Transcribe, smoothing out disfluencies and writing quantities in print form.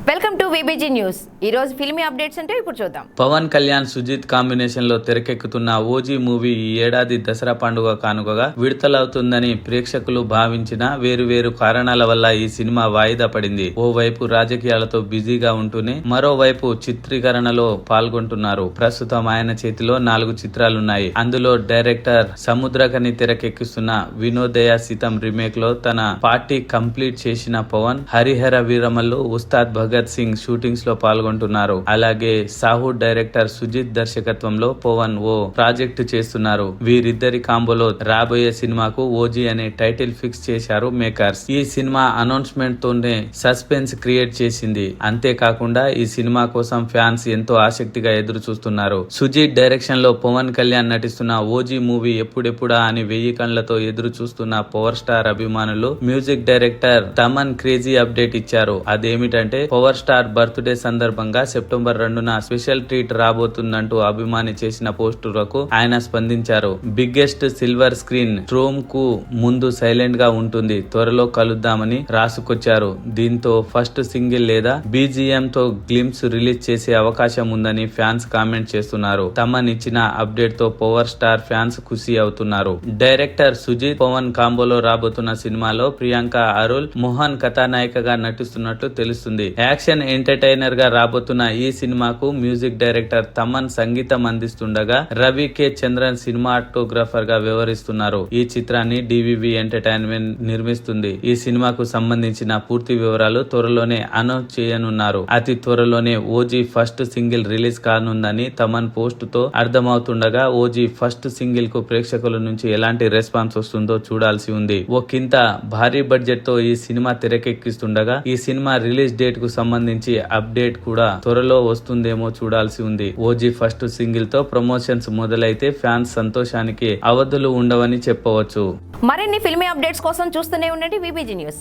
Welcome to VBG news. ఈ రోజు filmy updates అంటే ఇప్పుడు చూద్దాం. పవన్ కళ్యాణ్ సుజిత్ కాంబినేషన్ లో తెరకెక్కుతున్న ఓజీ మూవీ ఈ ఏడాది దసరా పండుగ కానుకగా విడుదలవుతుందని ప్రేక్షకులు భావించిన వేరు కారణాల వల్ల ఈ సినిమా వాయిదా పడింది. ఓవైపు రాజకీయాలతో బిజీగా ఉంటూనే మరోవైపు చిత్రీకరణలో పాల్గొంటున్నారు. ప్రస్తుతం ఆయన చేతిలో 4 చిత్రాలున్నాయి. అందులో డైరెక్టర్ సముద్రకని తెరకెక్కిస్తున్న వినోదయ సితం రీమేక్ లో తన పార్టీ కంప్లీట్ చేసిన పవన్ హరిహర వీరమల్లు, ఉస్తాద్ భగత్ సింగ్ షూటింగ్స్ లో పాల్గొంటున్నారు. అలాగే సాహు డైరెక్టర్ సుజిత్ దర్శకత్వంలో పవన్ ఓ ప్రాజెక్టు చేస్తున్నారు. వీరిద్దరి కాంబోలో రాబోయే సినిమాకు ఓజీ అనే టైటిల్ ఫిక్స్ చేశారు మేకర్స్. ఈ సినిమా అనౌన్స్మెంట్ తోనే సస్పెన్స్ క్రియేట్ చేసింది. అంతేకాకుండా ఈ సినిమా కోసం ఫ్యాన్స్ ఎంతో ఆసక్తిగా ఎదురు చూస్తున్నారు. సుజిత్ డైరెక్షన్ లో పవన్ కళ్యాణ్ నటిస్తున్న ఓజీ మూవీ ఎప్పుడెప్పుడా అని 1000 కళ్లతో ఎదురు చూస్తున్న పవర్ స్టార్ అభిమానులు music director Thaman crazy update ఇచ్చారు. అదేమిటంటే పవర్ స్టార్ బర్త్డే సందర్భంగా సెప్టెంబర్ 2న స్పెషల్ ట్రీట్ రాబోతుందంటూ అభిమాని చేసిన పోస్టులకు ఆయన స్పందించారు. బిగ్గెస్ట్ సిల్వర్ స్క్రీన్ స్ట్రోమ్ కు ముందు సైలెంట్ గా ఉంటుంది, త్వరలో కలుద్దామని రాసుకొచ్చారు. దీంతో ఫస్ట్ సింగిల్ లేదా బీజిఎం తో గ్లిమ్స్ రిలీజ్ చేసే అవకాశం ఉందని ఫ్యాన్స్ కామెంట్ చేస్తున్నారు. తమన్ ఇచ్చిన అప్డేట్ తో పవర్ స్టార్ ఫ్యాన్స్ ఖుషి అవుతున్నారు. డైరెక్టర్ సుజిత్ పవన్ కాంబోలో రాబోతున్న సినిమాలో ప్రియాంక అరుల్ మోహన్ కథానాయికగా నటిస్తున్నట్లు తెలుస్తుంది. యాక్షన్ ఎంటర్టైనర్ గా రాబోతున్న ఈ సినిమాకు మ్యూజిక్ డైరెక్టర్ తమన్ సంగీతం అందిస్తుండగా రవి కే చంద్రన్ సినిమాటోగ్రాఫర్ గా వ్యవహరిస్తున్నారు. ఈ చిత్రాన్ని డివివి ఎంటర్టైన్మెంట్ నిర్మిస్తుంది. ఈ సినిమాకు సంబంధించిన పూర్తి వివరాలు త్వరలోనే అనౌన్స్ చేయనున్నారు. అతి త్వరలోనే ఓజీ ఫస్ట్ సింగిల్ రిలీజ్ కానుందని తమన్ పోస్ట్ తో అర్థమవుతుండగా ఓజీ ఫస్ట్ సింగిల్ కు ప్రేక్షకుల నుంచి ఎలాంటి రెస్పాన్స్ వస్తుందో చూడాల్సి ఉంది. ఒకంత భారీ బడ్జెట్ తో ఈ సినిమా తెరకెక్కిస్తుండగా ఈ సినిమా రిలీజ్ డేట్ కు సంబంధించి అప్డేట్ కూడా త్వరలో వస్తుందేమో చూడాల్సి ఉంది. ఓజీ ఫస్ట్ సింగిల్ తో ప్రమోషన్స్ మొదలైతే ఫ్యాన్స్ సంతోషానికి అవధులు ఉండవని చెప్పవచ్చు. మరిన్ని ఫిల్మీ అప్డేట్స్ కోసం చూస్తూనే ఉండండి విబిజీ న్యూస్.